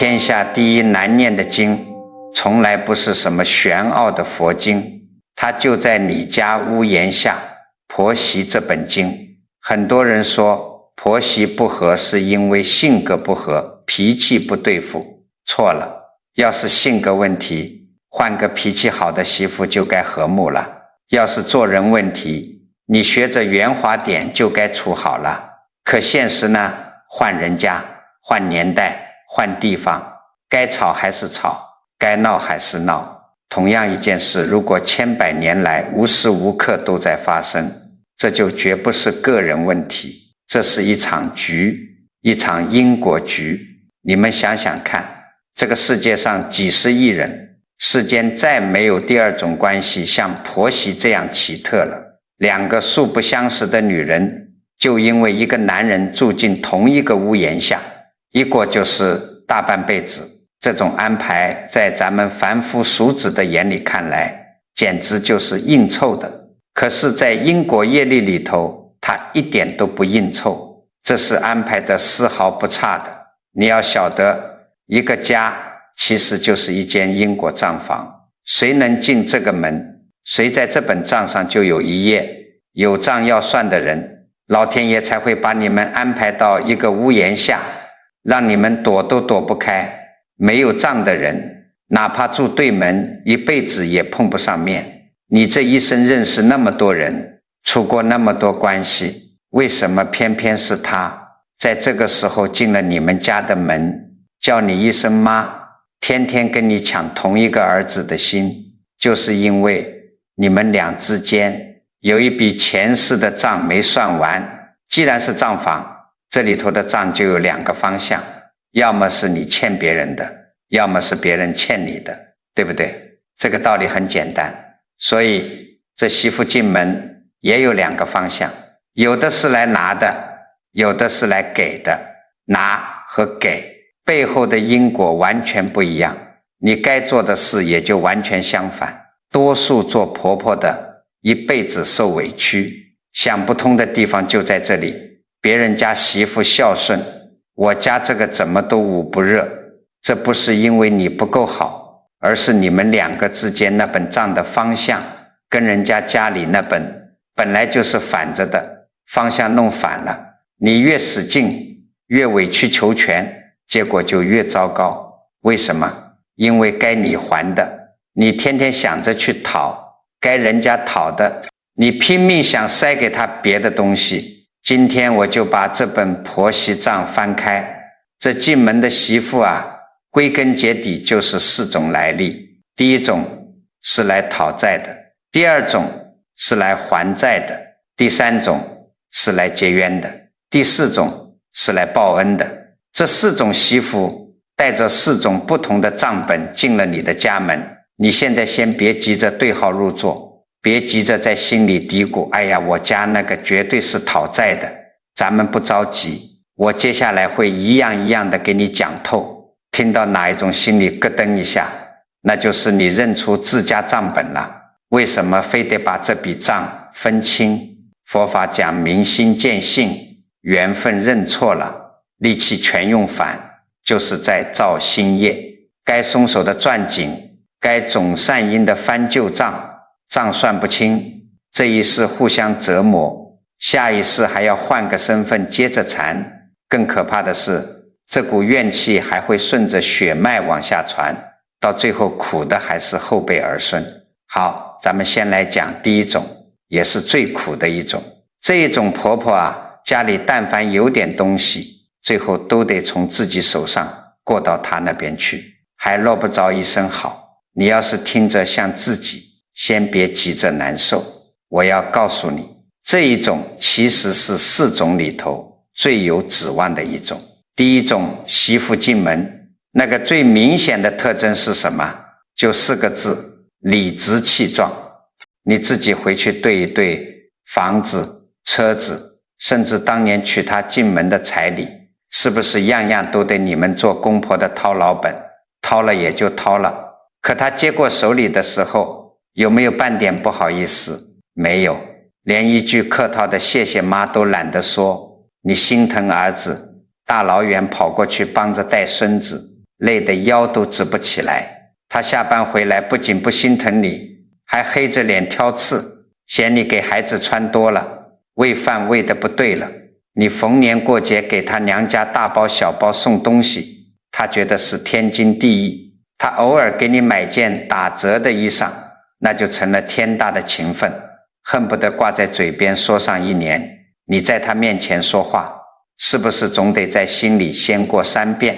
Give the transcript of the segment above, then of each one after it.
天下第一难念的经从来不是什么玄奥的佛经，它就在你家屋檐下婆媳这本经。很多人说婆媳不和是因为性格不合，脾气不对付，错了。要是性格问题，换个脾气好的媳妇就该和睦了。要是做人问题，你学着圆滑点就该处好了。可现实呢，换人家，换年代，换地方，该吵还是吵，该闹还是闹。同样一件事，如果千百年来无时无刻都在发生，这就绝不是个人问题，这是一场局，一场因果局。你们想想看，这个世界上几十亿人，世间再没有第二种关系像婆媳这样奇特了。两个素不相识的女人，就因为一个男人住进同一个屋檐下，一过就是大半辈子。这种安排在咱们凡夫俗子的眼里看来，简直就是硬凑的。可是在因果业力里头，它一点都不硬凑，这是安排的丝毫不差的。你要晓得，一个家其实就是一间因果账房，谁能进这个门，谁在这本账上就有一页。有账要算的人，老天爷才会把你们安排到一个屋檐下，让你们躲都躲不开。没有账的人，哪怕住对门，一辈子也碰不上面。你这一生认识那么多人，处过那么多关系，为什么偏偏是他在这个时候进了你们家的门，叫你一声妈，天天跟你抢同一个儿子的心？就是因为你们俩之间有一笔前世的账没算完。既然是账房，这里头的账就有两个方向，要么是你欠别人的，要么是别人欠你的，对不对？这个道理很简单。所以这媳妇进门也有两个方向，有的是来拿的，有的是来给的。拿和给背后的因果完全不一样，你该做的事也就完全相反。多数做婆婆的一辈子受委屈，想不通的地方就在这里。别人家媳妇孝顺，我家这个怎么都捂不热，这不是因为你不够好，而是你们两个之间那本账的方向跟人家家里那本来就是反着的，方向弄反了。你越使劲，越委曲求全，结果就越糟糕。为什么？因为该你还的，你天天想着去讨；该人家讨的，你拼命想塞给他别的东西。今天我就把这本婆媳账翻开，这进门的媳妇啊，归根结底就是四种来历。第一种是来讨债的，第二种是来还债的，第三种是来结冤的，第四种是来报恩的。这四种媳妇带着四种不同的账本进了你的家门，你现在先别急着对号入座，别急着在心里嘀咕，哎呀，我家那个绝对是讨债的。咱们不着急，我接下来会一样一样的给你讲透。听到哪一种心里咯噔一下，那就是你认出自家账本了。为什么非得把这笔账分清？佛法讲明心见性，缘分认错了，力气全用反，就是在造新业。该松手的攥紧，该总善因的翻旧账，账算不清，这一世互相折磨，下一世还要换个身份接着缠。更可怕的是，这股怨气还会顺着血脉往下传，到最后苦的还是后辈儿孙。好，咱们先来讲第一种，也是最苦的一种。这一种婆婆啊，家里但凡有点东西，最后都得从自己手上过到她那边去，还落不着一声好。你要是听着像自己，先别急着难受。我要告诉你，这一种其实是四种里头最有指望的一种。第一种媳妇进门，那个最明显的特征是什么？就四个字，理直气壮。你自己回去对一对房子、车子，甚至当年娶她进门的彩礼，是不是样样都得你们做公婆的掏老本？掏了也就掏了，可她接过手里的时候，有没有半点不好意思？没有，连一句客套的谢谢妈都懒得说。你心疼儿子，大老远跑过去帮着带孙子，累得腰都直不起来。他下班回来不仅不心疼你，还黑着脸挑刺，嫌你给孩子穿多了，喂饭喂得不对了。你逢年过节给他娘家大包小包送东西，他觉得是天经地义。他偶尔给你买件打折的衣裳，那就成了天大的情分，恨不得挂在嘴边说上一年。你在他面前说话，是不是总得在心里先过3遍，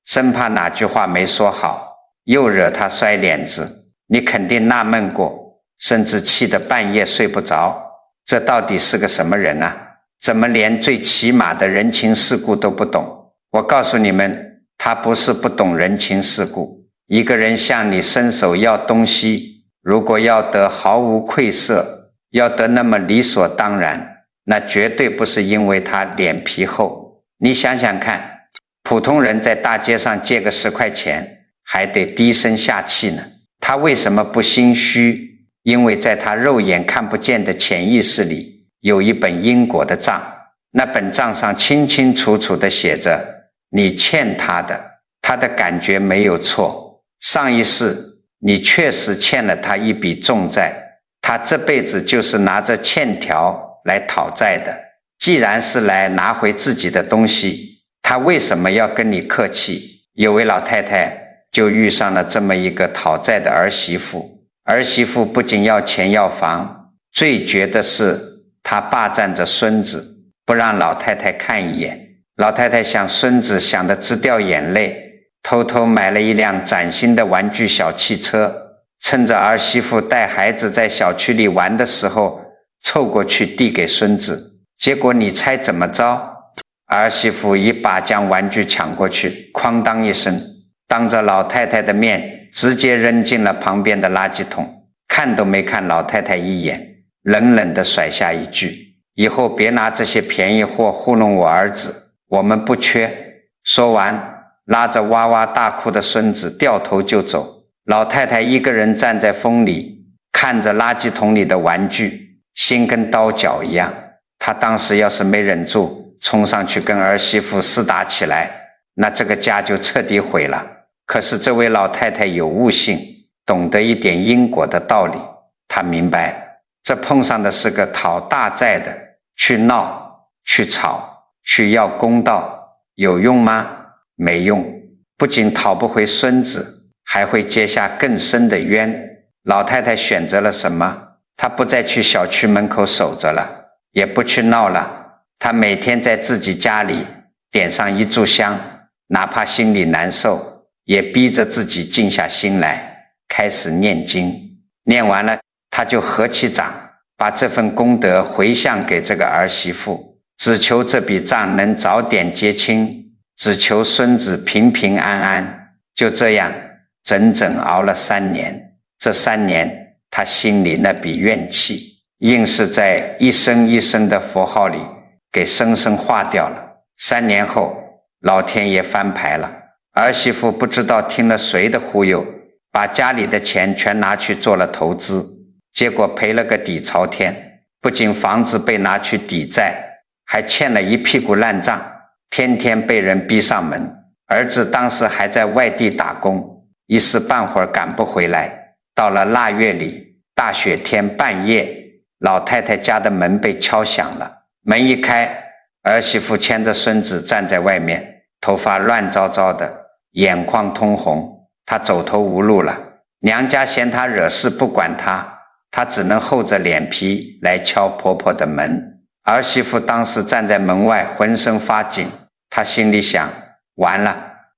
生怕哪句话没说好，又惹他摔脸子。你肯定纳闷过，甚至气得半夜睡不着，这到底是个什么人啊？怎么连最起码的人情世故都不懂？我告诉你们，他不是不懂人情世故。一个人向你伸手要东西，如果要得毫无愧色，要得那么理所当然，那绝对不是因为他脸皮厚。你想想看，普通人在大街上借个10块钱还得低声下气呢，他为什么不心虚？因为在他肉眼看不见的潜意识里有一本因果的账，那本账上清清楚楚地写着你欠他的，他的感觉没有错。上一世你确实欠了他一笔重债，他这辈子就是拿着欠条来讨债的。既然是来拿回自己的东西，他为什么要跟你客气？有位老太太就遇上了这么一个讨债的儿媳妇。儿媳妇不仅要钱要房，最绝的是她霸占着孙子，不让老太太看一眼。老太太想孙子想得直掉眼泪，偷偷买了一辆崭新的玩具小汽车，趁着儿媳妇带孩子在小区里玩的时候凑过去递给孙子。结果你猜怎么着？儿媳妇一把将玩具抢过去，哐当一声，当着老太太的面直接扔进了旁边的垃圾桶，看都没看老太太一眼，冷冷地甩下一句：以后别拿这些便宜货糊弄我儿子，我们不缺。说完拉着哇哇大哭的孙子掉头就走。老太太一个人站在风里，看着垃圾桶里的玩具，心跟刀绞一样。她当时要是没忍住冲上去跟儿媳妇厮打起来，那这个家就彻底毁了。可是这位老太太有悟性，懂得一点因果的道理。她明白这碰上的是个讨大债的，去闹去吵去要公道，有用吗？没用，不仅讨不回孙子，还会结下更深的冤。老太太选择了什么？她不再去小区门口守着了，也不去闹了。她每天在自己家里点上1炷香，哪怕心里难受，也逼着自己静下心来，开始念经。念完了，她就合起掌，把这份功德回向给这个儿媳妇，只求这笔账能早点结清，只求孙子平平安安。就这样整整熬了3年。这3年他心里那笔怨气硬是在一声一声的佛号里给生生化掉了。3年后老天爷翻牌了，儿媳妇不知道听了谁的忽悠，把家里的钱全拿去做了投资，结果赔了个底朝天。不仅房子被拿去抵债，还欠了一屁股烂账，天天被人逼上门。儿子当时还在外地打工，一时半会儿赶不回来。到了腊月里，大雪天半夜，老太太家的门被敲响了。门一开，儿媳妇牵着孙子站在外面，头发乱糟糟的，眼眶通红，她走投无路了。娘家嫌她惹事不管她，她只能厚着脸皮来敲婆婆的门。儿媳妇当时站在门外浑身发紧，她心里想，完了，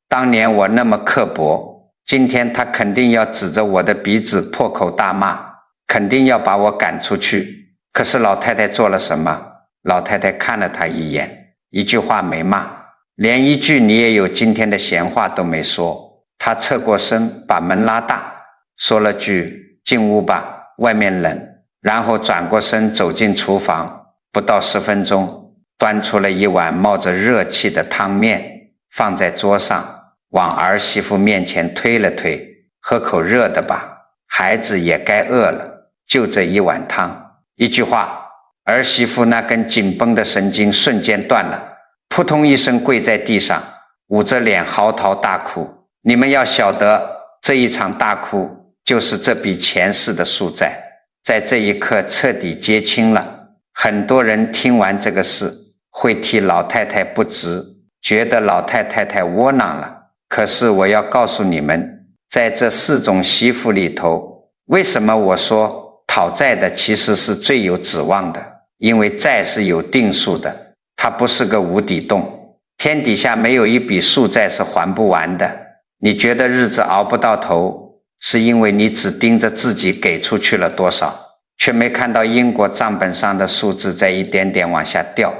当年我那么刻薄，今天他肯定要指着我的鼻子破口大骂，肯定要把我赶出去。可是老太太做了什么？老太太看了他一眼，一句话没骂，连一句你也有今天的闲话都没说。她侧过身把门拉大，说了句进屋吧，外面冷，然后转过身走进厨房，不到10分钟端出了一碗冒着热气的汤面，放在桌上，往儿媳妇面前推了推，喝口热的吧，孩子也该饿了，就这一碗汤。一句话，儿媳妇那根紧绷的神经瞬间断了，扑通一声跪在地上，捂着脸嚎啕大哭。你们要晓得，这一场大哭就是这笔前世的宿债，在这一刻彻底结清了。很多人听完这个事，会替老太太不值，觉得老太太太窝囊了。可是我要告诉你们，在这4种媳妇里头，为什么我说讨债的其实是最有指望的？因为债是有定数的，它不是个无底洞，天底下没有一笔宿债是还不完的。你觉得日子熬不到头，是因为你只盯着自己给出去了多少，却没看到因果账本上的数字在一点点往下掉。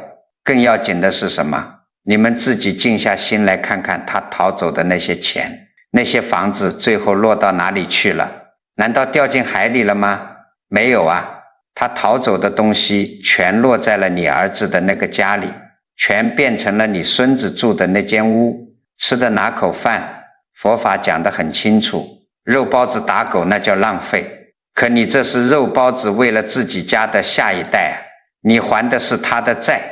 更要紧的是什么？你们自己静下心来看看，他逃走的那些钱，那些房子最后落到哪里去了？难道掉进海里了吗？没有啊，他逃走的东西全落在了你儿子的那个家里，全变成了你孙子住的那间屋，吃的哪口饭？佛法讲得很清楚，肉包子打狗那叫浪费，可你这是肉包子为了自己家的下一代，你还的是他的债，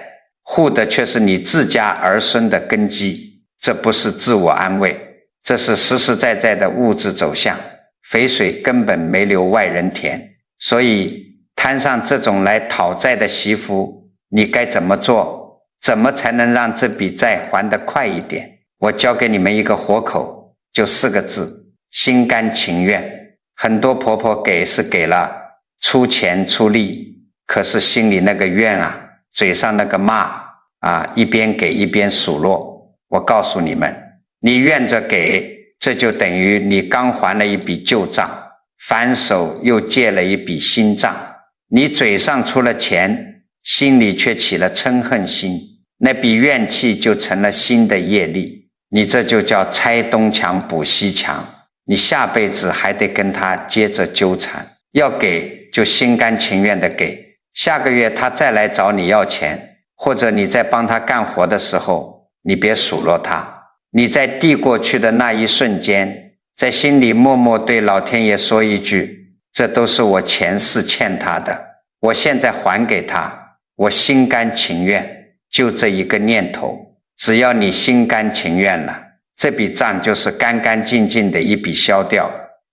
护的却是你自家儿孙的根基。这不是自我安慰，这是实实在在的物质走向，肥水根本没流外人田。所以摊上这种来讨债的媳妇，你该怎么做？怎么才能让这笔债还得快一点？我教给你们一个活口，就4个字：心甘情愿。很多婆婆给是给了，出钱出力，可是心里那个愿啊，嘴上那个骂啊，一边给一边数落。我告诉你们，你愿着给，这就等于你刚还了一笔旧账，反手又借了一笔新账。你嘴上出了钱，心里却起了嗔恨心，那笔怨气就成了新的业力。你这就叫拆东墙补西墙，你下辈子还得跟他接着纠缠。要给就心甘情愿的给，下个月他再来找你要钱，或者你在帮他干活的时候，你别数落他，你在递过去的那一瞬间，在心里默默对老天爷说一句：这都是我前世欠他的，我现在还给他，我心甘情愿。就这一个念头，只要你心甘情愿了，这笔账就是干干净净的一笔消掉，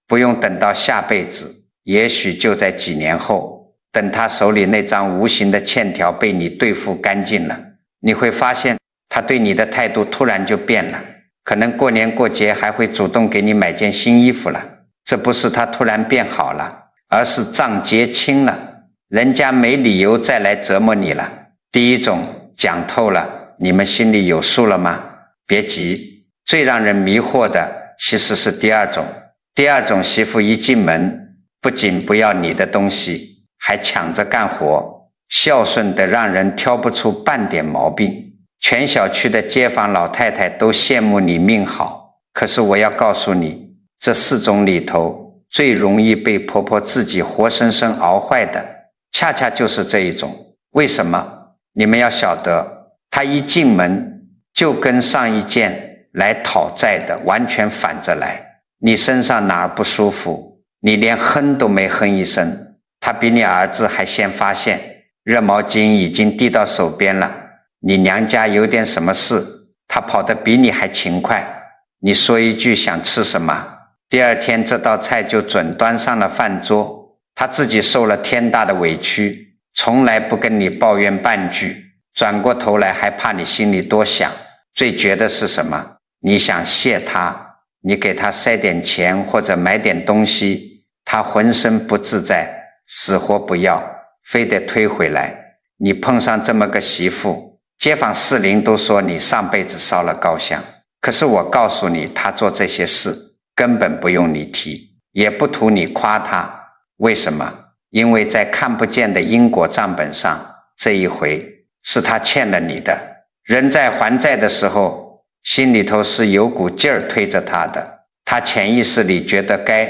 不用等到下辈子，也许就在几年后，等他手里那张无形的欠条被你对付干净了，你会发现他对你的态度突然就变了，可能过年过节还会主动给你买件新衣服了。这不是他突然变好了，而是账结清了，人家没理由再来折磨你了。第一种讲透了，你们心里有数了吗？别急，最让人迷惑的其实是第二种。第二种媳妇一进门，不仅不要你的东西，还抢着干活，孝顺的让人挑不出半点毛病。全小区的街坊老太太都羡慕你命好。可是我要告诉你，这4种里头，最容易被婆婆自己活生生熬坏的，恰恰就是这一种。为什么？你们要晓得，她一进门就跟上一件来讨债的完全反着来。你身上哪儿不舒服，你连哼都没哼一声，他比你儿子还先发现，热毛巾已经递到手边了。你娘家有点什么事，他跑得比你还勤快。你说一句想吃什么，第二天这道菜就准端上了饭桌。他自己受了天大的委屈，从来不跟你抱怨半句，转过头来还怕你心里多想。最绝的是什么？你想谢他，你给他塞点钱或者买点东西，他浑身不自在，死活不要，非得推回来。你碰上这么个媳妇，街坊四邻都说你上辈子烧了高香。可是我告诉你，他做这些事根本不用你提，也不图你夸他。为什么？因为在看不见的因果账本上，这一回是他欠了你的。人在还债的时候，心里头是有股劲儿推着他的，他潜意识里觉得该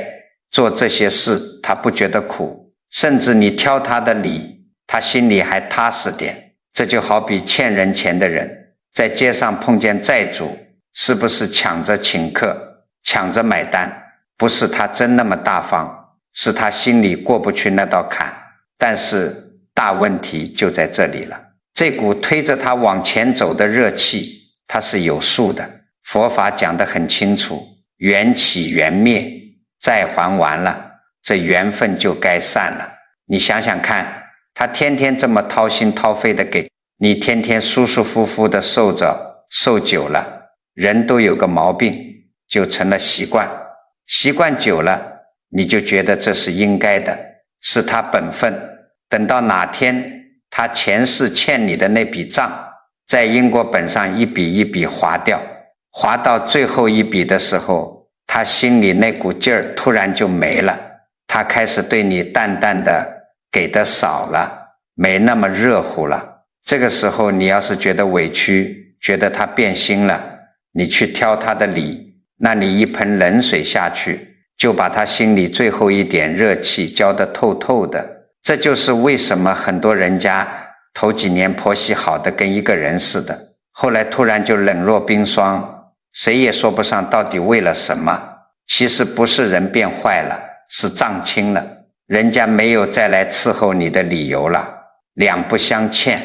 做这些事，他不觉得苦，甚至你挑他的理，他心里还踏实点。这就好比欠人钱的人在街上碰见债主，是不是抢着请客，抢着买单？不是他真那么大方，是他心里过不去那道坎。但是大问题就在这里了，这股推着他往前走的热气，它是有数的。佛法讲得很清楚，缘起缘灭，债还完了，这缘分就该散了。你想想看，他天天这么掏心掏肺的给你，天天舒舒服服的受着，受久了，人都有个毛病，就成了习惯，习惯久了，你就觉得这是应该的，是他本分。等到哪天他前世欠你的那笔账在因果本上一笔一笔划掉，划到最后一笔的时候，他心里那股劲儿突然就没了，他开始对你淡淡的给的少了，没那么热乎了。这个时候你要是觉得委屈，觉得他变心了，你去挑他的理，那你一盆冷水下去，就把他心里最后一点热气浇得透透的。这就是为什么很多人家头几年婆媳好的跟一个人似的，后来突然就冷若冰霜，谁也说不上到底为了什么。其实不是人变坏了，是账清了，人家没有再来伺候你的理由了，两不相欠，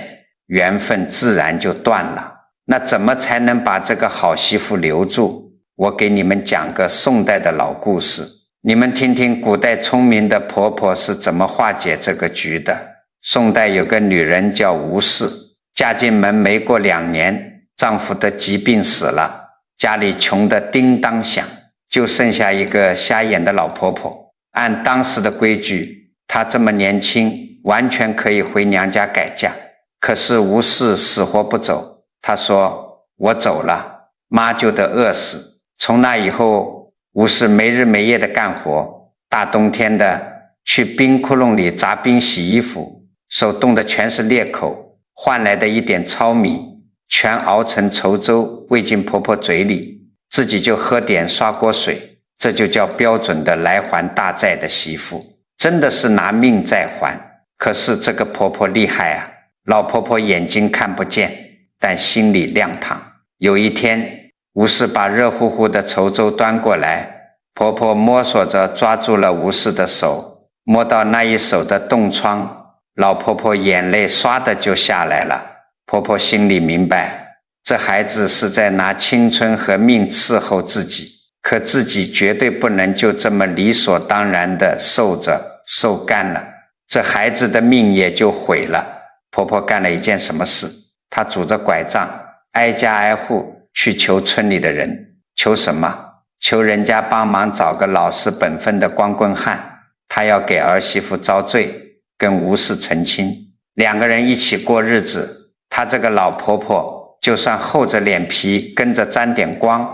缘分自然就断了。那怎么才能把这个好媳妇留住？我给你们讲个宋代的老故事，你们听听古代聪明的婆婆是怎么化解这个局的。宋代有个女人叫吴氏，嫁进门没过2年，丈夫的疾病死了，家里穷得叮当响，就剩下一个瞎眼的老婆婆。按当时的规矩，她这么年轻，完全可以回娘家改嫁。可是吴氏死活不走，她说我走了，妈就得饿死。从那以后，吴氏没日没夜的干活，大冬天的去冰窟窿里砸冰洗衣服，手冻的全是裂口，换来的一点糙米全熬成稠粥喂进婆婆嘴里，自己就喝点刷锅水。这就叫标准的来还大债的媳妇，真的是拿命在还。可是这个婆婆厉害啊，老婆婆眼睛看不见，但心里亮堂。有一天，吴氏把热乎乎的稠粥端过来，婆婆摸索着抓住了吴氏的手，摸到那一手的冻疮，老婆婆眼泪唰的就下来了。婆婆心里明白，这孩子是在拿青春和命伺候自己，可自己绝对不能就这么理所当然的受着受干了，这孩子的命也就毁了。婆婆干了一件什么事？她拄着拐杖挨家挨户去求村里的人。求什么？求人家帮忙找个老实本分的光棍汉，她要给儿媳妇遭罪，跟吴氏成亲，两个人一起过日子。她这个老婆婆就算厚着脸皮跟着沾点光。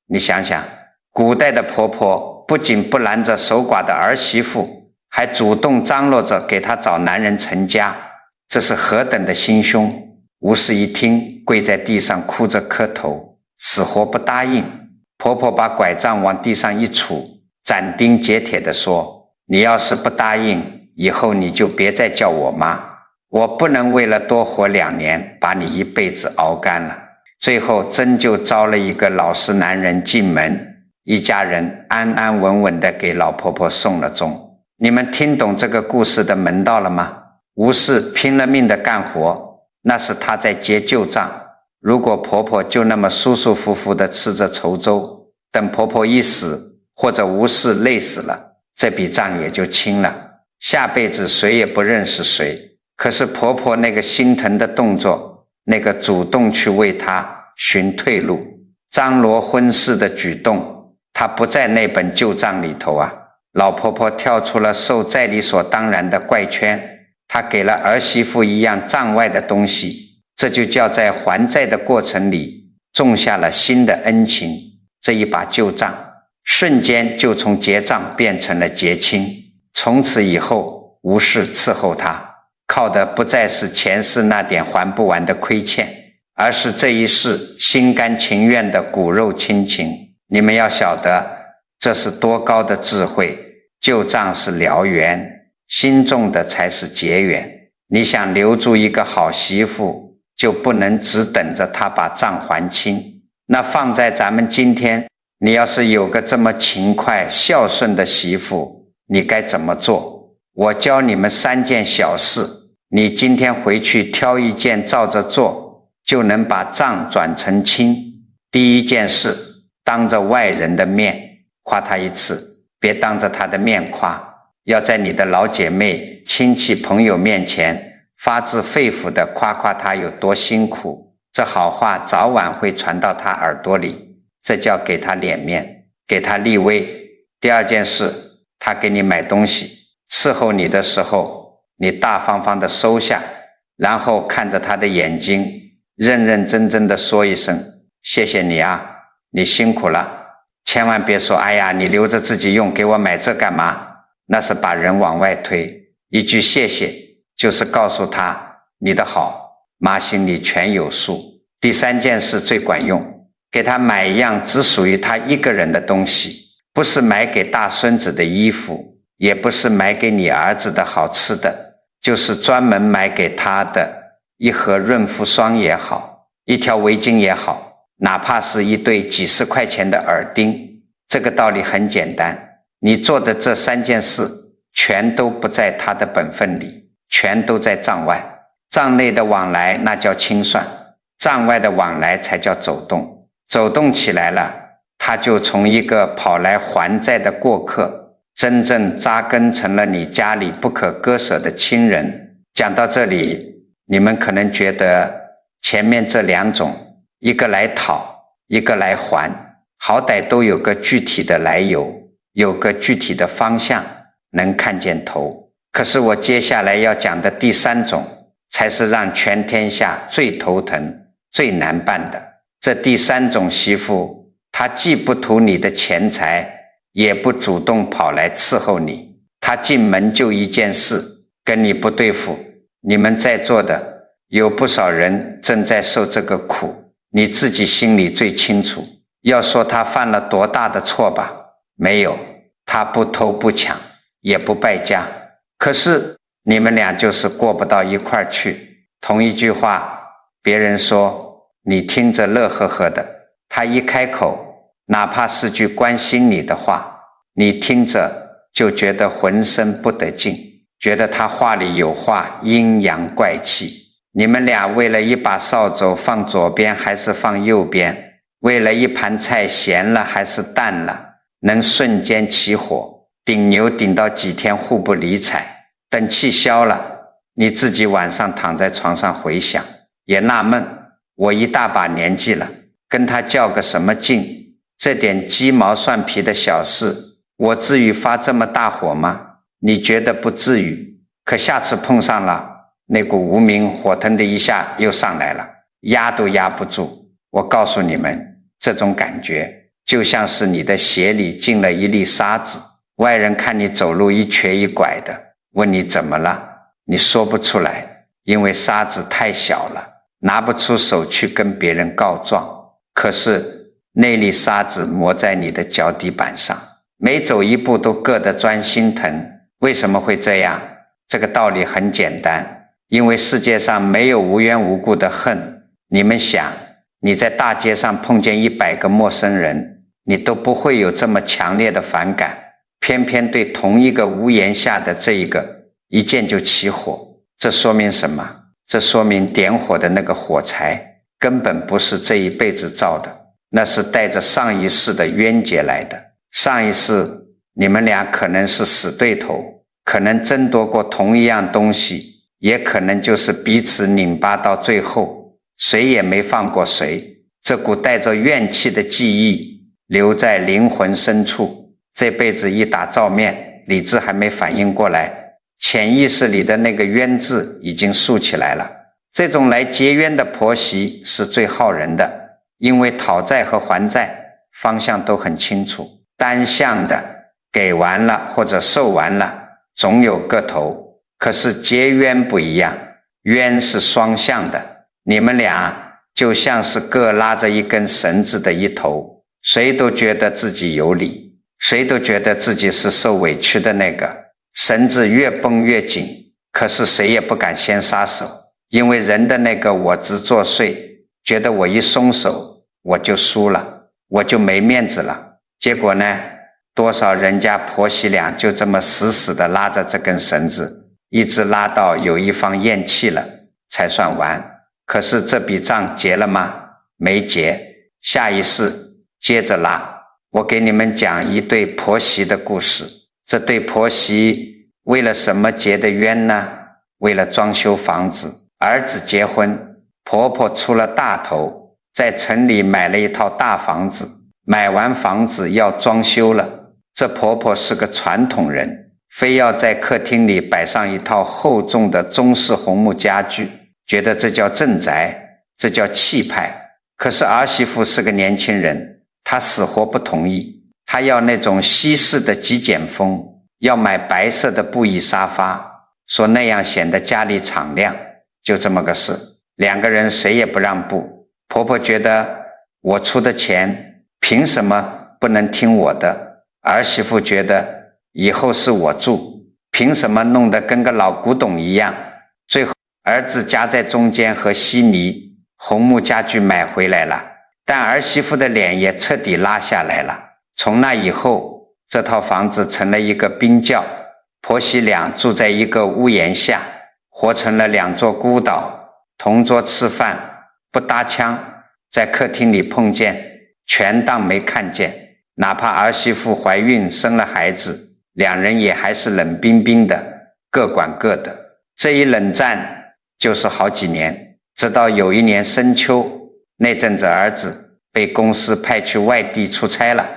你想想，古代的婆婆不仅不拦着守寡的儿媳妇，还主动张罗着给她找男人成家，这是何等的心胸。吴氏一听，跪在地上哭着磕头，死活不答应。婆婆把拐杖往地上一杵，斩钉截铁地说，你要是不答应，以后你就别再叫我妈，我不能为了多活2年把你一辈子熬干了。最后真就招了一个老实男人进门，一家人安安稳稳地给老婆婆送了终。你们听懂这个故事的门道了吗？吴氏拼了命地干活，那是她在结旧账。如果婆婆就那么舒舒服服地吃着稠粥，等婆婆一死，或者吴氏累死了，这笔账也就清了，下辈子谁也不认识谁。可是婆婆那个心疼的动作，那个主动去为她寻退路、张罗婚事的举动，她不在那本旧账里头啊。老婆婆跳出了受再理所当然的怪圈，她给了儿媳妇一样账外的东西，这就叫在还债的过程里种下了新的恩情。这一把旧账瞬间就从结账变成了结清，从此以后无事伺候她，靠的不再是前世那点还不完的亏欠，而是这一世心甘情愿的骨肉亲情。你们要晓得，这是多高的智慧。旧账是燎原，心重的才是结缘。你想留住一个好媳妇，就不能只等着她把账还清。那放在咱们今天，你要是有个这么勤快孝顺的媳妇，你该怎么做？我教你们3件小事，你今天回去挑一件照着做，就能把账转成清。第一件事，当着外人的面夸她一次，别当着她的面夸，要在你的老姐妹、亲戚、朋友面前发自肺腑地夸夸她有多辛苦，这好话早晚会传到她耳朵里，这叫给她脸面，给她立威。第二件事，她给你买东西，伺候你的时候，你大方方地收下，然后看着她的眼睛，认认真真地说一声谢谢你啊，你辛苦了。千万别说哎呀，你留着自己用，给我买这干嘛，那是把人往外推。一句谢谢就是告诉她你的好，妈心里全有数。第三件事最管用，给她买一样只属于她一个人的东西，不是买给大孙子的衣服，也不是买给你儿子的好吃的，就是专门买给他的一盒润肤霜也好，一条围巾也好，哪怕是一对几十块钱的耳钉。这个道理很简单，你做的这三件事全都不在他的本分里，全都在账外。账内的往来那叫清算，账外的往来才叫走动。走动起来了，他就从一个跑来还债的过客，真正扎根成了你家里不可割舍的亲人。讲到这里，你们可能觉得前面这两种，一个来讨，一个来还，好歹都有个具体的来由，有个具体的方向，能看见头。可是我接下来要讲的第三种，才是让全天下最头疼、最难办的。这第三种媳妇，她既不图你的钱财，也不主动跑来伺候你，她进门就一件事，跟你不对付。你们在座的有不少人正在受这个苦，你自己心里最清楚。要说她犯了多大的错吧，没有，她不偷不抢，也不败家，可是你们俩就是过不到一块儿去。同一句话，别人说你听着乐呵呵的，他一开口，哪怕是句关心你的话，你听着就觉得浑身不得劲，觉得他话里有话，阴阳怪气。你们俩为了一把扫帚放左边还是放右边，为了一盘菜咸了还是淡了，能瞬间起火，顶牛顶到几天互不理睬。等气消了，你自己晚上躺在床上回想，也纳闷，我一大把年纪了，跟他较个什么劲？这点鸡毛蒜皮的小事，我至于发这么大火吗？你觉得不至于，可下次碰上了，那股无名火腾的一下又上来了，压都压不住。我告诉你们，这种感觉就像是你的鞋里进了一粒沙子，外人看你走路一瘸一拐的，问你怎么了，你说不出来，因为沙子太小了，拿不出手去跟别人告状。可是那粒沙子磨在你的脚底板上，每走一步都硌得钻心疼。为什么会这样？这个道理很简单，因为世界上没有无缘无故的恨。你们想，你在大街上碰见100个陌生人，你都不会有这么强烈的反感，偏偏对同一个屋檐下的这一个，一见就起火。这说明什么？这说明点火的那个火柴根本不是这一辈子造的，那是带着上一世的冤结来的。上一世你们俩可能是死对头，可能争夺过同一样东西，也可能就是彼此拧巴到最后，谁也没放过谁。这股带着怨气的记忆留在灵魂深处，这辈子一打照面，理智还没反应过来，潜意识里的那个冤字已经竖起来了。这种来结冤的婆媳是最耗人的，因为讨债和还债方向都很清楚，单向的给完了或者受完了，总有个头。可是结冤不一样，冤是双向的，你们俩就像是各拉着一根绳子的一头，谁都觉得自己有理，谁都觉得自己是受委屈的那个。绳子越绷越紧，可是谁也不敢先撒手，因为人的那个我执作祟，觉得我一松手我就输了，我就没面子了。结果呢，多少人家婆媳俩就这么死死地拉着这根绳子，一直拉到有一方咽气了才算完。可是这笔账结了吗？没结，下一世接着拉，我给你们讲一对婆媳的故事。这对婆媳为了什么结的冤呢？为了装修房子。儿子结婚，婆婆出了大头，在城里买了一套大房子。买完房子要装修了，这婆婆是个传统人，非要在客厅里摆上一套厚重的中式红木家具，觉得这叫镇宅，这叫气派。可是儿媳妇是个年轻人，她死活不同意，她要那种西式的极简风，要买白色的布艺沙发，说那样显得家里敞亮。就这么个事，两个人谁也不让步。婆婆觉得我出的钱凭什么不能听我的？儿媳妇觉得以后是我住，凭什么弄得跟个老古董一样？最后儿子夹在中间和稀泥，红木家具买回来了，但儿媳妇的脸也彻底拉下来了。从那以后，这套房子成了一个冰窖，婆媳俩住在一个屋檐下，活成了两座孤岛，同桌吃饭不搭腔，在客厅里碰见全当没看见。哪怕儿媳妇怀孕生了孩子，两人也还是冷冰冰的，各管各的。这一冷战就是好几年，直到有一年深秋，那阵子儿子被公司派去外地出差了，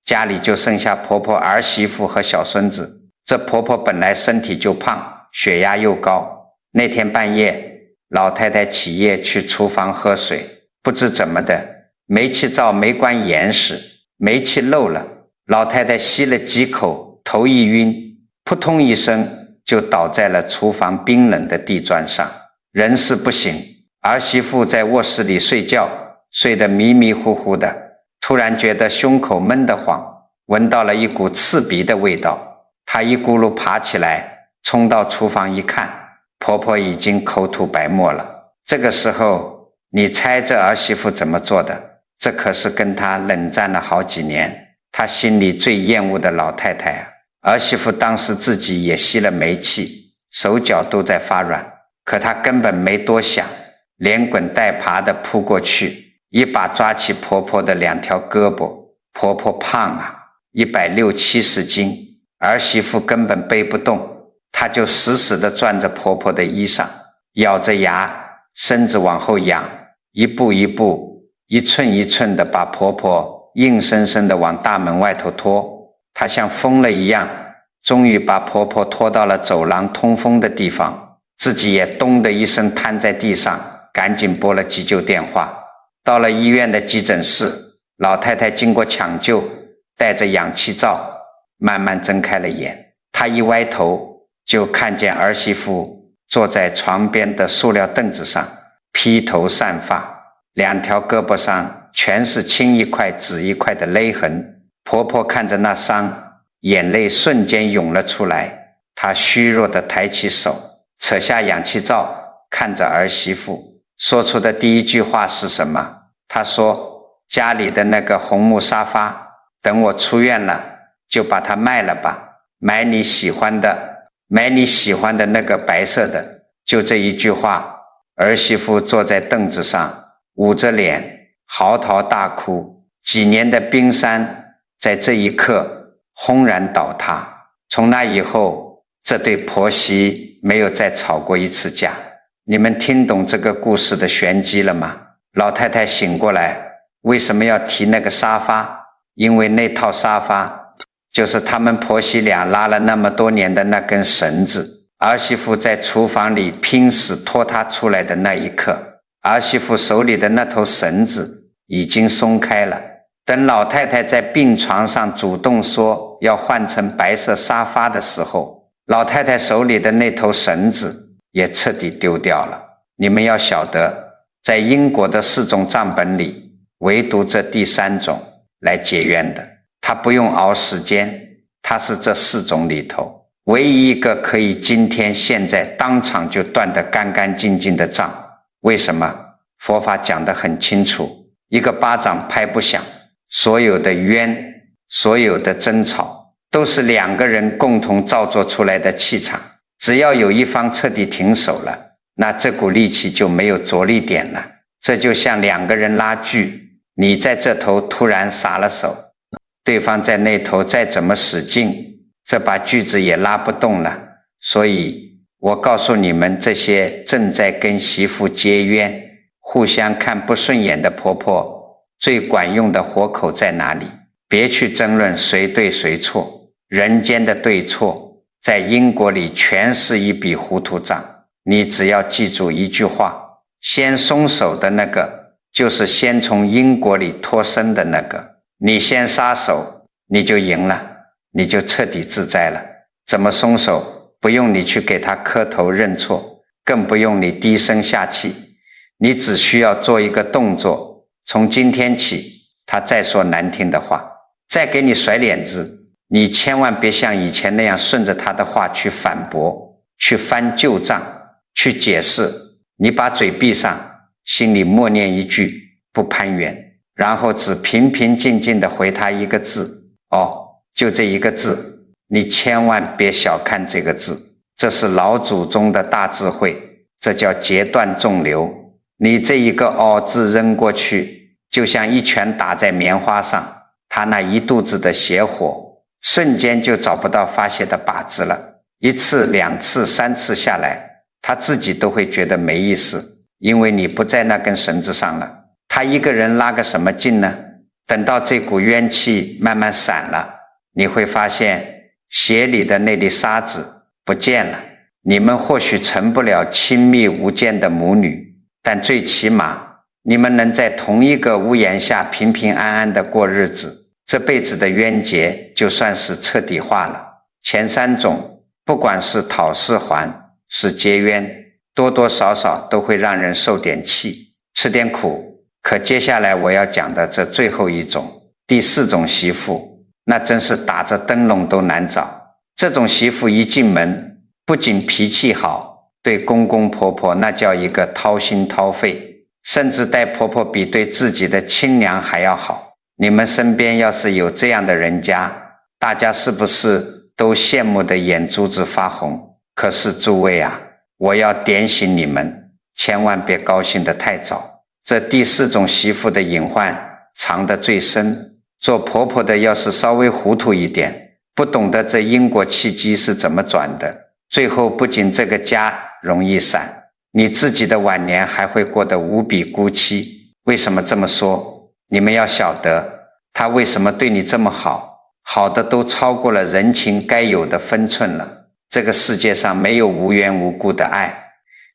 家里就剩下婆婆、儿媳妇和小孙子。这婆婆本来身体就胖，血压又高。那天半夜，老太太起夜去厨房喝水，不知怎么的，煤气灶没关严实，煤气漏了。老太太吸了几口，头一晕，扑通一声就倒在了厨房冰冷的地砖上，人事不省。儿媳妇在卧室里睡觉，睡得迷迷糊糊的，突然觉得胸口闷得慌，闻到了一股刺鼻的味道。她一咕噜爬起来，冲到厨房一看，婆婆已经口吐白沫了。这个时候，你猜这儿媳妇怎么做的？这可是跟她冷战了好几年，她心里最厌恶的老太太啊！儿媳妇当时自己也吸了煤气，手脚都在发软，可她根本没多想，连滚带爬地扑过去，一把抓起婆婆的两条胳膊。婆婆胖啊，160、70斤，儿媳妇根本背不动，她就死死地攥着婆婆的衣裳，咬着牙，身子往后仰，一步一步，一寸一寸地把婆婆硬生生地往大门外头拖。她像疯了一样，终于把婆婆拖到了走廊通风的地方，自己也咚的一声瘫在地上，赶紧拨了急救电话。到了医院的急诊室，老太太经过抢救，带着氧气罩慢慢睁开了眼。她一歪头，就看见儿媳妇坐在床边的塑料凳子上，披头散发，两条胳膊上全是青一块紫一块的勒痕。婆婆看着那伤，眼泪瞬间涌了出来。她虚弱地抬起手，扯下氧气罩，看着儿媳妇，说出的第一句话是什么？她说：家里的那个红木沙发，等我出院了就把它卖了吧，买你喜欢的那个白色的。就这一句话，儿媳妇坐在凳子上，捂着脸嚎啕大哭。几年的冰山在这一刻轰然倒塌。从那以后，这对婆媳没有再吵过一次架。你们听懂这个故事的玄机了吗？老太太醒过来，为什么要提那个沙发？因为那套沙发就是他们婆媳俩拉了那么多年的那根绳子。儿媳妇在厨房里拼死拖她出来的那一刻，儿媳妇手里的那头绳子已经松开了。等老太太在病床上主动说要换成白色沙发的时候，老太太手里的那头绳子也彻底丢掉了。你们要晓得，在英国的4种账本里，唯独这第3种来解冤的，它不用熬时间，它是这4种里头唯一一个可以今天现在当场就断得干干净净的账。为什么？佛法讲得很清楚，一个巴掌拍不响，所有的冤，所有的争吵，都是2个人共同造作出来的气场。只要有一方彻底停手了，那这股力气就没有着力点了。这就像2个人拉锯，你在这头突然撒了手，对方在那头再怎么使劲，这把锯子也拉不动了。所以我告诉你们，这些正在跟媳妇结冤，互相看不顺眼的婆婆，最管用的活口在哪里？别去争论谁对谁错，人间的对错在因果里全是一笔糊涂账。你只要记住一句话，先松手的那个就是先从因果里脱身的那个。你先撒手，你就赢了，你就彻底自在了。怎么松手？不用你去给他磕头认错，更不用你低声下气，你只需要做一个动作，从今天起他再说难听的话，再给你甩脸子，你千万别像以前那样顺着他的话去反驳，去翻旧账，去解释。你把嘴闭上，心里默念一句不攀缘，然后只平平静静地回他一个字，就这一个字。你千万别小看这个字，这是老祖宗的大智慧，这叫截断众流。你这一个字扔过去，就像一拳打在棉花上，他那一肚子的邪火瞬间就找不到发泄的靶子了。一次两次三次下来，他自己都会觉得没意思，因为你不在那根绳子上了。他一个人拉个什么劲呢？等到这股冤气慢慢散了，你会发现鞋里的那粒沙子不见了。你们或许成不了亲密无间的母女，但最起码你们能在同一个屋檐下平平安安的过日子，这辈子的冤结就算是彻底化了。前三种不管是讨是还是结冤，多多少少都会让人受点气，吃点苦。可接下来我要讲的这最后一种，第四种媳妇，那真是打着灯笼都难找。这种媳妇一进门，不仅脾气好，对公公婆婆那叫一个掏心掏肺，甚至待婆婆比对自己的亲娘还要好。你们身边要是有这样的人家，大家是不是都羡慕的眼珠子发红？可是诸位啊，我要点醒你们，千万别高兴得太早。这第四种媳妇的隐患藏得最深，做婆婆的要是稍微糊涂一点，不懂得这因果契机是怎么转的，最后不仅这个家容易散，你自己的晚年还会过得无比孤凄。为什么这么说？你们要晓得，他为什么对你这么好，好的都超过了人情该有的分寸了。这个世界上没有无缘无故的爱，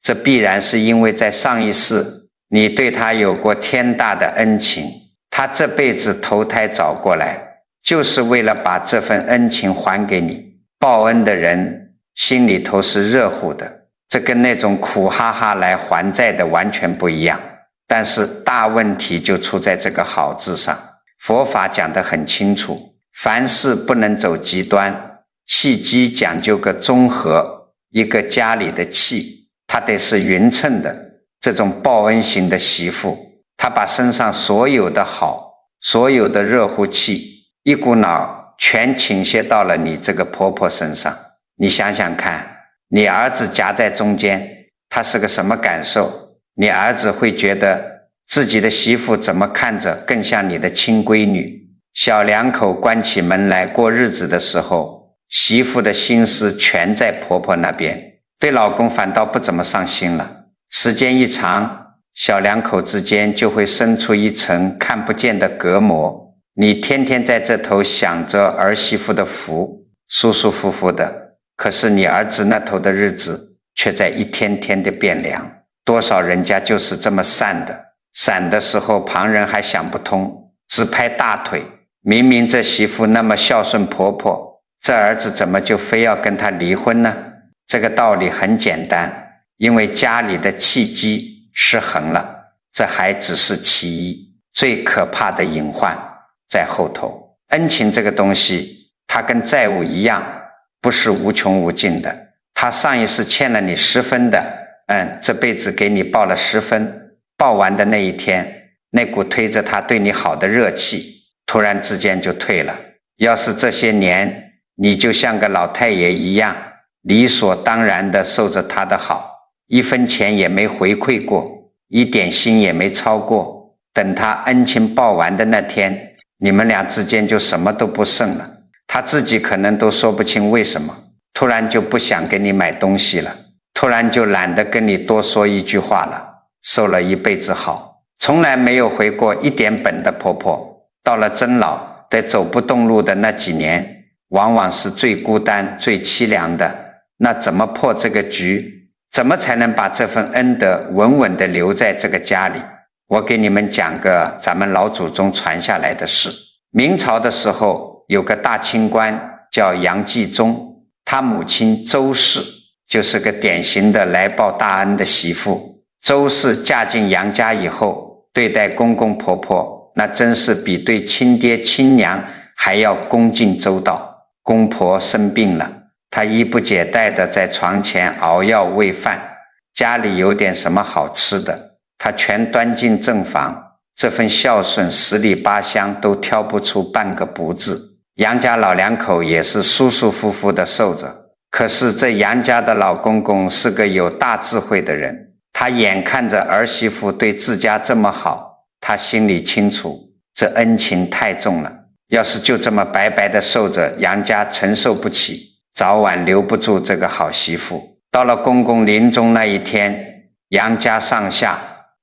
这必然是因为在上一世你对他有过天大的恩情，他这辈子投胎找过来，就是为了把这份恩情还给你。报恩的人心里头是热乎的，这跟那种苦哈哈来还债的完全不一样。但是大问题就出在这个好字上。佛法讲得很清楚，凡事不能走极端，契机讲究个中和，一个家里的气它得是匀称的。这种报恩型的媳妇，她把身上所有的好，所有的热乎气，一股脑全倾泻到了你这个婆婆身上。你想想看，你儿子夹在中间，他是个什么感受？你儿子会觉得自己的媳妇怎么看着更像你的亲闺女。小两口关起门来过日子的时候，媳妇的心思全在婆婆那边，对老公反倒不怎么上心了。时间一长，小两口之间就会生出一层看不见的隔膜。你天天在这头想着儿媳妇的福，舒舒服服的，可是你儿子那头的日子却在一天天的变凉。多少人家就是这么散的，散的时候旁人还想不通，只拍大腿。明明这媳妇那么孝顺婆婆，这儿子怎么就非要跟她离婚呢？这个道理很简单，因为家里的契机失衡了，这还只是其一，最可怕的隐患在后头。恩情这个东西，它跟债务一样，不是无穷无尽的。他上一世欠了你10分的，这辈子给你报了10分，报完的那一天，那股推着他对你好的热气突然之间就退了。要是这些年你就像个老太爷一样，理所当然地受着他的好，1分钱也没回馈过，1点心也没操过，等他恩情报完的那天，你们俩之间就什么都不剩了。他自己可能都说不清为什么，突然就不想给你买东西了，突然就懒得跟你多说一句话了。受了一辈子好，从来没有回过一点本的婆婆，到了真老得走不动路的那几年，往往是最孤单最凄凉的。那怎么破这个局？怎么才能把这份恩德稳稳地留在这个家里？我给你们讲个咱们老祖宗传下来的事。明朝的时候有个大清官叫杨继宗，他母亲周氏就是个典型的来报大恩的媳妇。周氏嫁进杨家以后，对待公公婆婆那真是比对亲爹亲娘还要恭敬周到。公婆生病了，她衣不解带的在床前熬药喂饭，家里有点什么好吃的，她全端进正房，这份孝顺十里八乡都挑不出半个不字。杨家老两口也是舒舒服服的受着。可是这杨家的老公公是个有大智慧的人，他眼看着儿媳妇对自家这么好，他心里清楚这恩情太重了，要是就这么白白的受着，杨家承受不起，早晚留不住这个好媳妇。到了公公临终那一天，杨家上下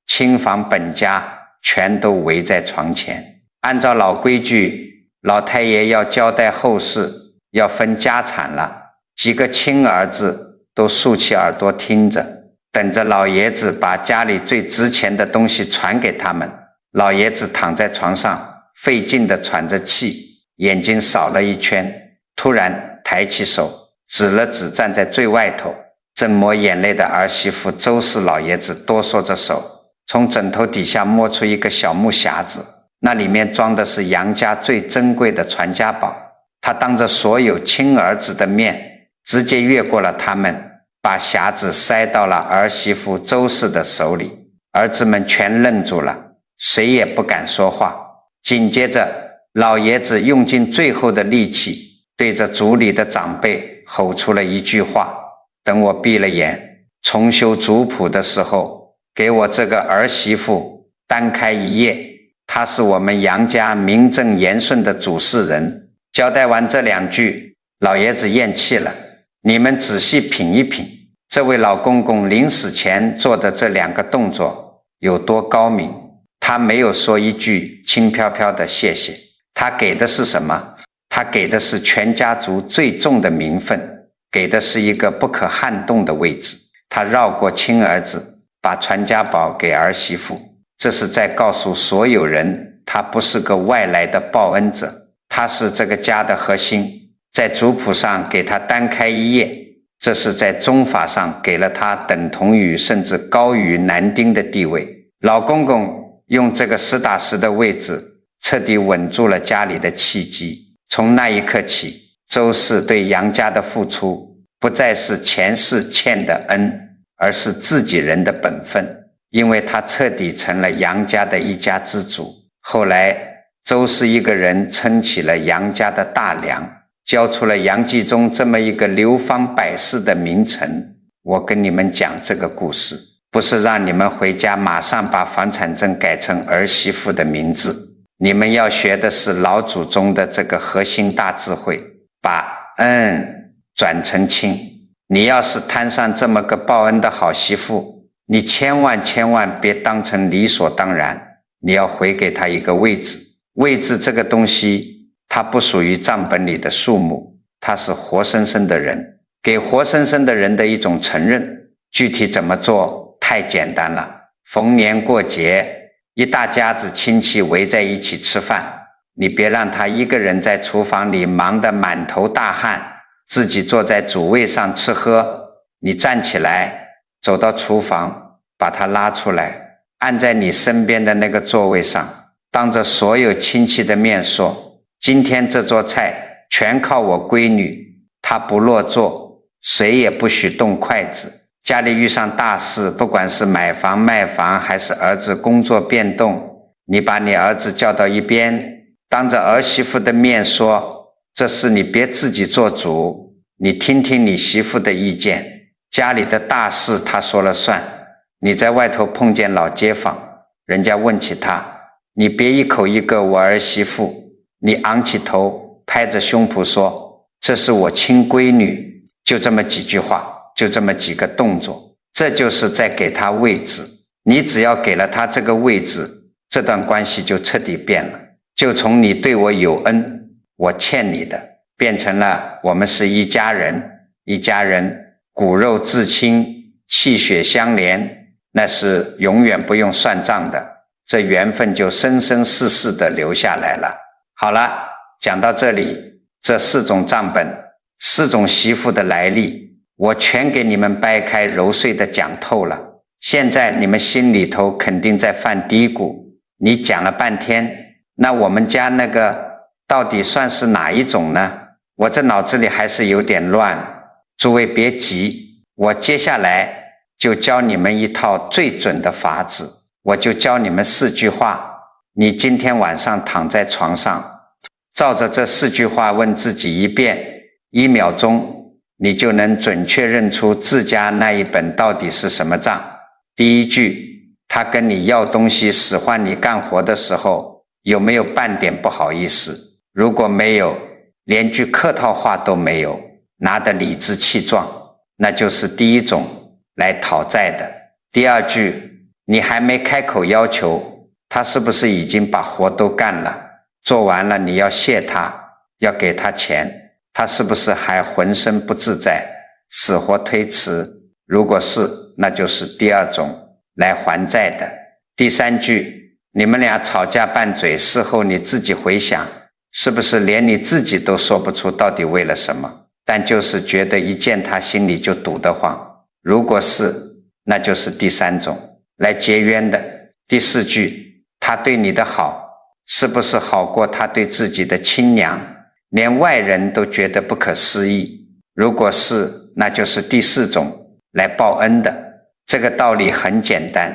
亲房本家全都围在床前。按照老规矩，老太爷要交代后事，要分家产了，几个亲儿子都竖起耳朵听着，等着老爷子把家里最值钱的东西传给他们。老爷子躺在床上费劲地喘着气，眼睛扫了一圈，突然抬起手指了指站在最外头正抹眼泪的儿媳妇周氏。老爷子哆嗦着手从枕头底下摸出一个小木匣子，那里面装的是杨家最珍贵的传家宝。他当着所有亲儿子的面直接越过了他们，把匣子塞到了儿媳妇周氏的手里。儿子们全愣住了，谁也不敢说话。紧接着老爷子用尽最后的力气对着族里的长辈吼出了一句话：等我闭了眼重修族谱的时候，给我这个儿媳妇单开一页，她是我们杨家名正言顺的主事人。交代完这两句，老爷子咽气了。你们仔细品一品，这位老公公临死前做的这两个动作有多高明。他没有说一句轻飘飘的谢谢，他给的是什么？他给的是全家族最重的名分，给的是一个不可撼动的位置。他绕过亲儿子，把传家宝给儿媳妇，这是在告诉所有人，他不是个外来的报恩者，他是这个家的核心。在族谱上给他单开一页，这是在宗法上给了他等同于甚至高于男丁的地位。老公公用这个实打实的位置彻底稳住了家里的契机。从那一刻起，周氏对杨家的付出不再是前世欠的恩，而是自己人的本分，因为他彻底成了杨家的一家之主。后来周氏一个人撑起了杨家的大梁，教出了杨继宗这么一个流芳百世的名臣。我跟你们讲这个故事，不是让你们回家马上把房产证改成儿媳妇的名字，你们要学的是老祖宗的这个核心大智慧，把恩转成亲。你要是摊上这么个报恩的好媳妇，你千万别当成理所当然，你要回给她一个位置。位置这个东西，它不属于账本里的数目，它是活生生的人，给活生生的人的一种承认。具体怎么做太简单了，逢年过节一大家子亲戚围在一起吃饭，你别让他一个人在厨房里忙得满头大汗，自己坐在主位上吃喝，你站起来走到厨房，把他拉出来，按在你身边的那个座位上，当着所有亲戚的面说，今天这桌菜全靠我闺女，她不落座，谁也不许动筷子。家里遇上大事，不管是买房卖房还是儿子工作变动，你把你儿子叫到一边，当着儿媳妇的面说，这事你别自己做主，你听听你媳妇的意见，家里的大事她说了算。你在外头碰见老街坊，人家问起她，你别一口一个我儿媳妇，你昂起头，拍着胸脯说这是我亲闺女，就这么几句话，就这么几个动作，这就是在给她位置。你只要给了她这个位置，这段关系就彻底变了，就从你对我有恩，我欠你的，变成了我们是一家人，一家人骨肉至亲，气血相连，那是永远不用算账的，这缘分就生生世世的留下来了。好了，讲到这里，这4种账本，4种媳妇的来历，我全给你们掰开揉碎的讲透了。现在你们心里头肯定在犯嘀咕，你讲了半天，那我们家那个到底算是哪一种呢？我这脑子里还是有点乱，诸位别急，我接下来就教你们一套最准的法子，我就教你们4句话，你今天晚上躺在床上，照着这4句话问自己一遍，1秒钟你就能准确认出自家那一本到底是什么账。第一句，他跟你要东西使唤你干活的时候，有没有半点不好意思？如果没有，连句客套话都没有，拿得理直气壮，那就是第一种来讨债的。第二句，你还没开口要求，他是不是已经把活都干了，做完了你要谢他，要给他钱，他是不是还浑身不自在，死活推辞？如果是，那就是第二种来还债的。第三句，你们俩吵架拌嘴，事后你自己回想，是不是连你自己都说不出到底为了什么，但就是觉得一见他心里就堵得慌？如果是，那就是第三种来结冤的。第4句，他对你的好是不是好过他对自己的亲娘，连外人都觉得不可思议？如果是，那就是第4种来报恩的。这个道理很简单，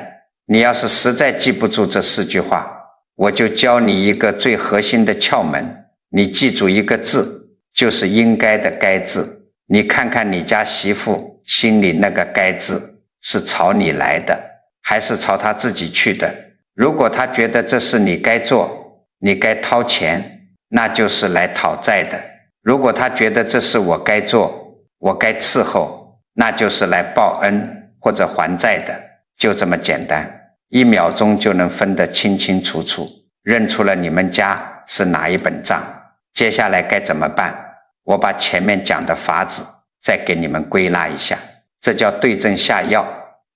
你要是实在记不住这4句话，我就教你一个最核心的窍门，你记住一个字，就是应该的该字。你看看你家媳妇心里那个该字，是朝你来的，还是朝她自己去的？如果她觉得这是你该做，你该掏钱，那就是来讨债的。如果她觉得这是我该做，我该伺候，那就是来报恩或者还债的。就这么简单，1秒钟就能分得清清楚楚，认出了你们家是哪一本账。接下来该怎么办？我把前面讲的法子再给你们归纳一下，这叫对症下药。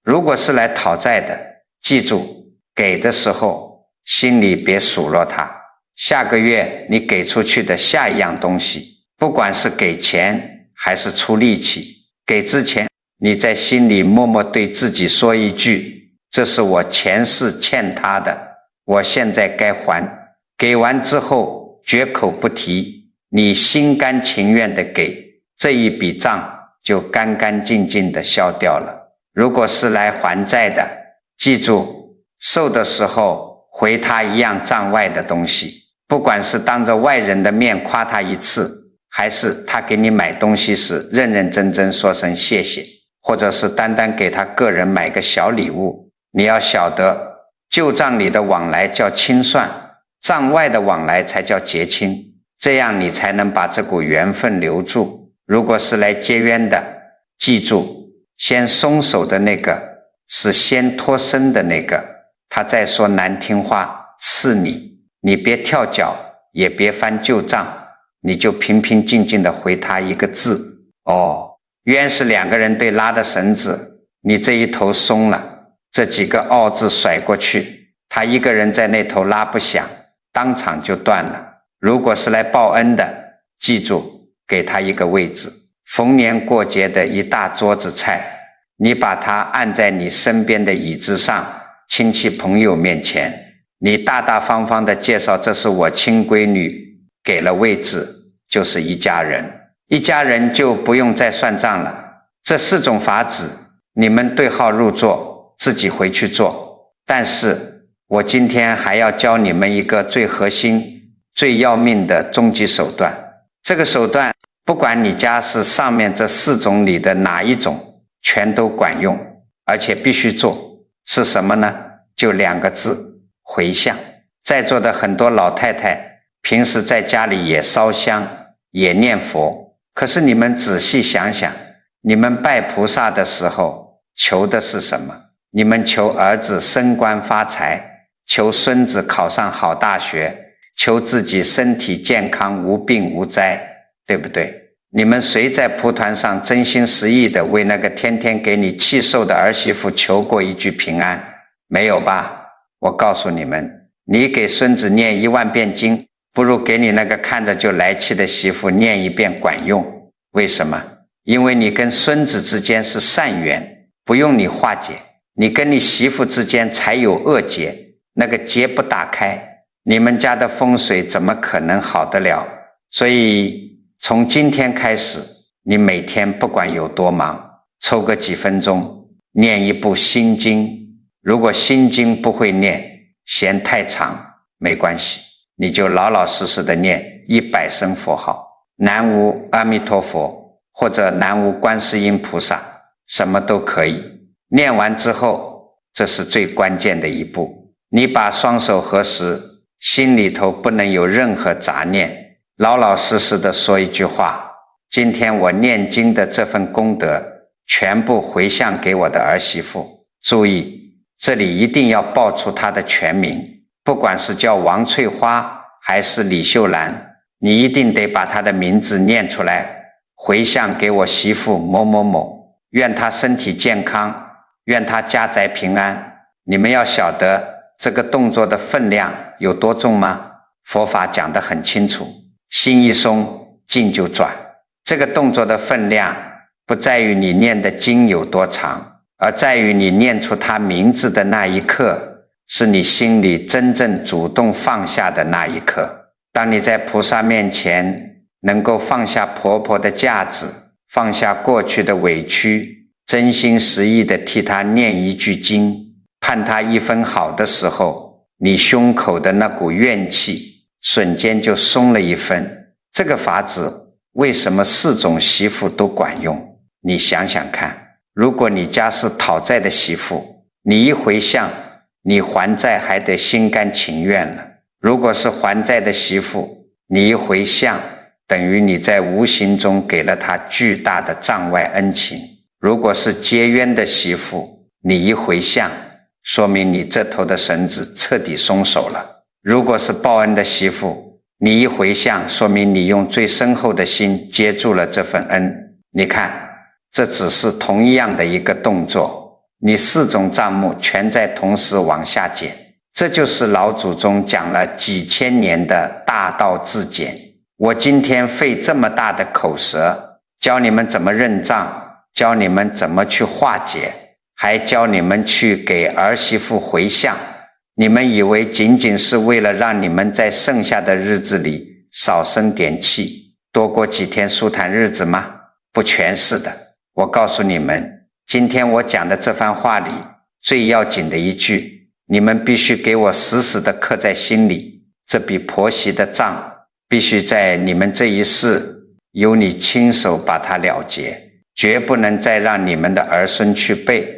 如果是来讨债的，记住给的时候心里别数落他，下个月你给出去的下一样东西，不管是给钱还是出力气，给之前你在心里默默对自己说一句，这是我前世欠他的，我现在该还。给完之后绝口不提，你心甘情愿的给，这一笔账就干干净净的消掉了。如果是来还债的，记住受的时候回他一样账外的东西，不管是当着外人的面夸他一次，还是他给你买东西时认认真真说声谢谢，或者是单单给他个人买个小礼物。你要晓得，旧账里的往来叫清算，账外的往来才叫结清，这样你才能把这股缘分留住。如果是来结冤的，记住先松手的那个是先脱身的那个，他再说难听话刺你，你别跳脚，也别翻旧账，你就平平静静的回他一个字，哦，冤是2个人对拉的绳子，你这一头松了，这几个奥字甩过去，他一个人在那头拉不响，当场就断了。如果是来报恩的，记住给他一个位置，逢年过节的一大桌子菜，你把它按在你身边的椅子上，亲戚朋友面前，你大大方方的介绍这是我亲闺女，给了位置就是一家人，一家人就不用再算账了。这4种法子你们对号入座，自己回去做。但是我今天还要教你们一个最核心最要命的终极手段，这个手段不管你家是上面这4种里的哪一种，全都管用，而且必须做。是什么呢？就2个字，回向。在座的很多老太太平时在家里也烧香，也念佛，可是你们仔细想想，你们拜菩萨的时候求的是什么？你们求儿子升官发财，求孙子考上好大学，求自己身体健康无病无灾，对不对？你们谁在蒲团上真心实意的为那个天天给你气受的儿媳妇求过一句平安？没有吧？我告诉你们，你给孙子念10000遍经，不如给你那个看着就来气的媳妇念1遍管用。为什么？因为你跟孙子之间是善缘，不用你化解，你跟你媳妇之间才有恶结，那个结不打开，你们家的风水怎么可能好得了？所以从今天开始，你每天不管有多忙，抽个几分钟念一部心经。如果心经不会念，嫌太长，没关系，你就老老实实的念100声佛号，南无阿弥陀佛或者南无观世音菩萨，什么都可以。念完之后，这是最关键的一步，你把双手合十，心里头不能有任何杂念，老老实实的说一句话：今天我念经的这份功德全部回向给我的儿媳妇。注意，这里一定要报出她的全名，不管是叫王翠花还是李秀兰，你一定得把她的名字念出来，回向给我媳妇某某某，愿她身体健康，愿她家宅平安。你们要晓得这个动作的分量有多重吗？佛法讲得很清楚，心一松，劲就转。这个动作的分量不在于你念的经有多长，而在于你念出他名字的那一刻，是你心里真正主动放下的那一刻。当你在菩萨面前能够放下婆婆的架子，放下过去的委屈，真心实意地替她念一句经，盼她一分好的时候，你胸口的那股怨气瞬间就松了一分。这个法子为什么4种媳妇都管用？你想想看，如果你家是讨债的媳妇，你一回向，你还债还得心甘情愿了。如果是还债的媳妇，你一回向，等于你在无形中给了她巨大的账外恩情。如果是结冤的媳妇，你一回向，说明你这头的绳子彻底松手了。如果是报恩的媳妇，你一回向，说明你用最深厚的心接住了这份恩。你看，这只是同一样的一个动作，你4种账目全在同时往下减。这就是老祖宗讲了几千年的大道至简。我今天费这么大的口舌，教你们怎么认账，教你们怎么去化解，还教你们去给儿媳妇回向。你们以为仅仅是为了让你们在剩下的日子里少生点气，多过几天舒坦日子吗？不全是的。我告诉你们，今天我讲的这番话里最要紧的一句，你们必须给我死死地刻在心里，这笔婆媳的账必须在你们这一世由你亲手把它了结，绝不能再让你们的儿孙去背。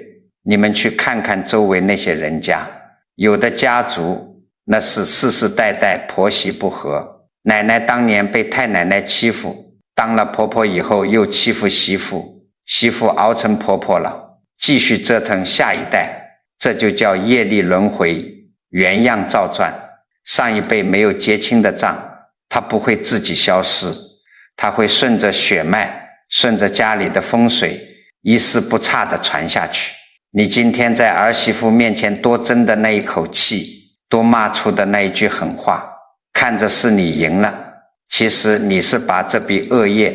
你们去看看周围那些人家，有的家族那是世世代代婆媳不和，奶奶当年被太奶奶欺负，当了婆婆以后又欺负媳妇，媳妇熬成婆婆了，继续折腾下一代，这就叫业力轮回，原样照转。上一辈没有结清的账，它不会自己消失，它会顺着血脉，顺着家里的风水，一丝不差地传下去。你今天在儿媳妇面前多争的那一口气，多骂出的那一句狠话，看着是你赢了，其实你是把这笔恶业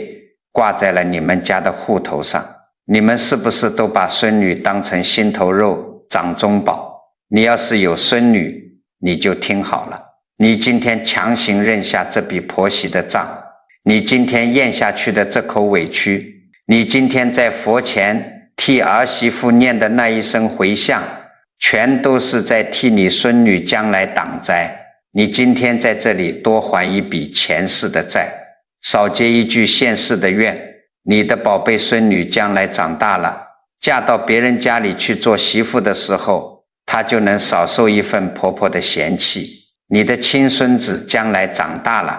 挂在了你们家的户头上。你们是不是都把孙女当成心头肉，掌中宝？你要是有孙女，你就听好了，你今天强行认下这笔婆媳的账，你今天咽下去的这口委屈，你今天在佛前替儿媳妇念的那一声回向，全都是在替你孙女将来挡灾。你今天在这里多还一笔前世的债，少结一句现世的愿，你的宝贝孙女将来长大了，嫁到别人家里去做媳妇的时候，她就能少受一份婆婆的嫌弃。你的亲孙子将来长大了，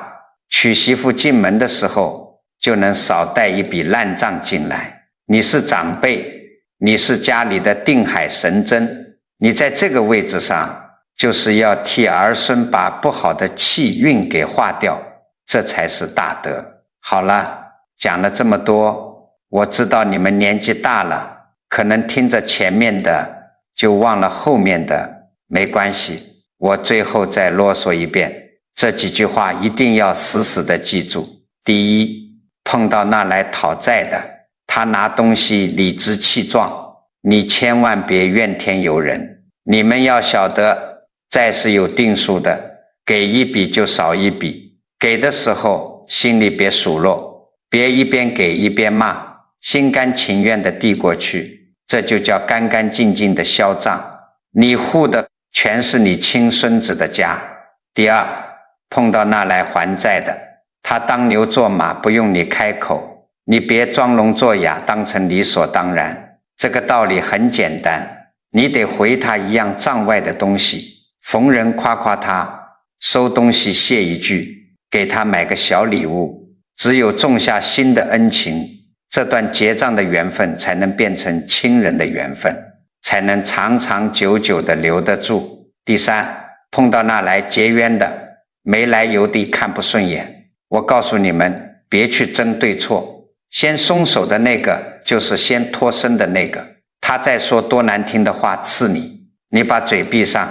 娶媳妇进门的时候就能少带一笔烂账进来。你是长辈，你是家里的定海神针，你在这个位置上就是要替儿孙把不好的气运给化掉，这才是大德。好了，讲了这么多，我知道你们年纪大了，可能听着前面的就忘了后面的，没关系，我最后再啰嗦一遍，这几句话一定要死死的记住。第一，碰到那来讨债的，他拿东西理直气壮，你千万别怨天尤人。你们要晓得，债是有定数的，给一笔就少一笔，给的时候心里别数落，别一边给一边骂，心甘情愿的递过去，这就叫干干净净的销账。你护的全是你亲孙子的家。第二，碰到那来还债的，他当牛做马，不用你开口，你别装聋作哑，当成理所当然。这个道理很简单，你得回他一样账外的东西，逢人夸夸他，收东西谢一句，给他买个小礼物。只有种下新的恩情，这段结账的缘分才能变成亲人的缘分，才能长长久久地留得住。第三，碰到那来结冤的，没来由地看不顺眼，我告诉你们，别去争对错，先松手的那个就是先脱身的那个，他再说多难听的话刺你，你把嘴闭上，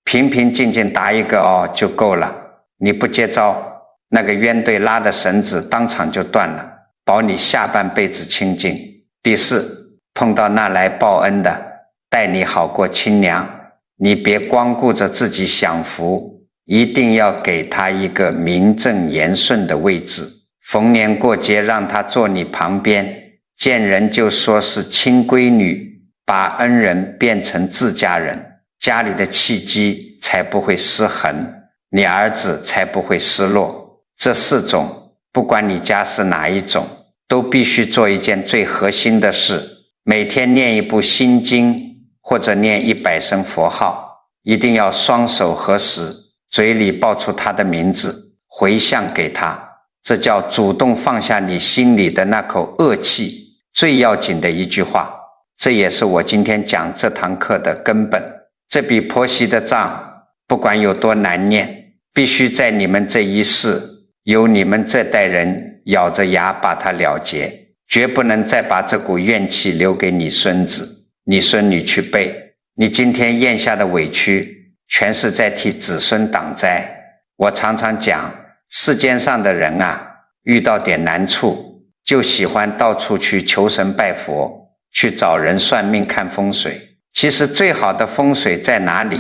平平静静答一个哦就够了。你不接招，那个冤对拉的绳子当场就断了，保你下半辈子清净。第四，碰到那来报恩的，待你好过亲娘，你别光顾着自己享福，一定要给他一个名正言顺的位置。逢年过节让他坐你旁边，见人就说是亲闺女，把恩人变成自家人，家里的气机才不会失衡，你儿子才不会失落。这四种，不管你家是哪一种，都必须做一件最核心的事，每天念一部心经，或者念100声佛号，一定要双手合十，嘴里报出他的名字，回向给他，这叫主动放下你心里的那口恶气，最要紧的一句话。这也是我今天讲这堂课的根本。这笔婆媳的账，不管有多难念，必须在你们这一世，由你们这代人咬着牙把它了结，绝不能再把这股怨气留给你孙子、你孙女去背。你今天咽下的委屈，全是在替子孙挡灾。我常常讲，世间上的人啊，遇到点难处，就喜欢到处去求神拜佛，去找人算命看风水。其实最好的风水在哪里？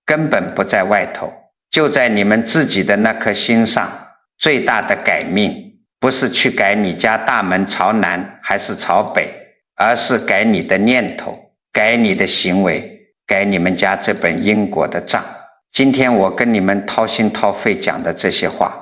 根本不在外头，就在你们自己的那颗心上。最大的改命，不是去改你家大门朝南还是朝北，而是改你的念头，改你的行为，改你们家这本因果的账。今天我跟你们掏心掏肺讲的这些话，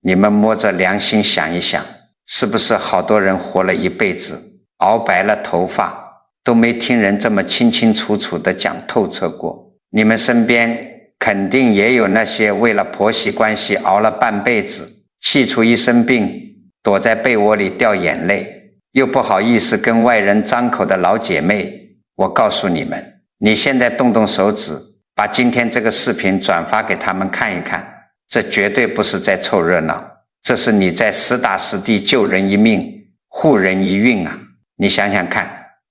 你们摸着良心想一想，是不是好多人活了一辈子，熬白了头发，都没听人这么清清楚楚地讲透彻过？你们身边肯定也有那些为了婆媳关系熬了半辈子，气出一身病，躲在被窝里掉眼泪，又不好意思跟外人张口的老姐妹。我告诉你们，你现在动动手指，把今天这个视频转发给他们看一看，这绝对不是在凑热闹，这是你在实打实地救人一命，护人一运啊！你想想看，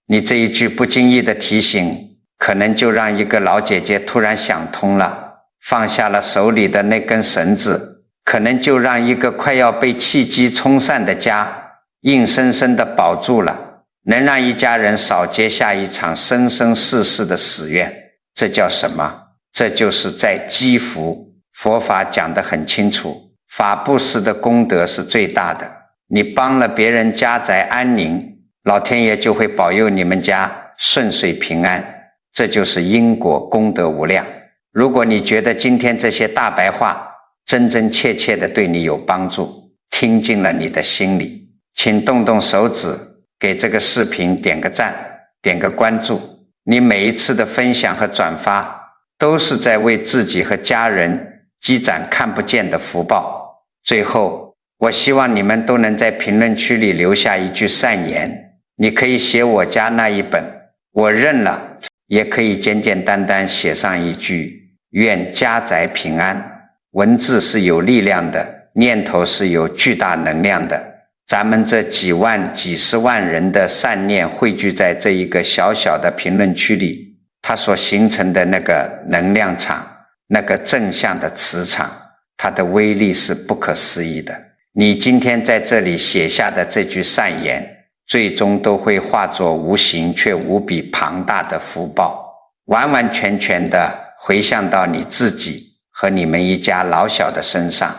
你这一句不经意的提醒，可能就让一个老姐姐突然想通了，放下了手里的那根绳子，可能就让一个快要被气机冲散的家硬生生地保住了，能让一家人少结下一场生生世世的死怨。这叫什么？这就是在积福。佛法讲得很清楚，法布施的功德是最大的，你帮了别人家宅安宁，老天爷就会保佑你们家顺遂平安，这就是因果功德无量。如果你觉得今天这些大白话真真切切的对你有帮助，听进了你的心里，请动动手指给这个视频点个赞，点个关注。你每一次的分享和转发，都是在为自己和家人积攒看不见的福报。最后，我希望你们都能在评论区里留下一句善言，你可以写我家那一本，我认了，也可以简简单单写上一句愿家宅平安。文字是有力量的，念头是有巨大能量的。咱们这几万几十万人的善念汇聚在这一个小小的评论区里，它所形成的那个能量场，那个正向的磁场，它的威力是不可思议的。你今天在这里写下的这句善言，最终都会化作无形却无比庞大的福报，完完全全的回向到你自己和你们一家老小的身上。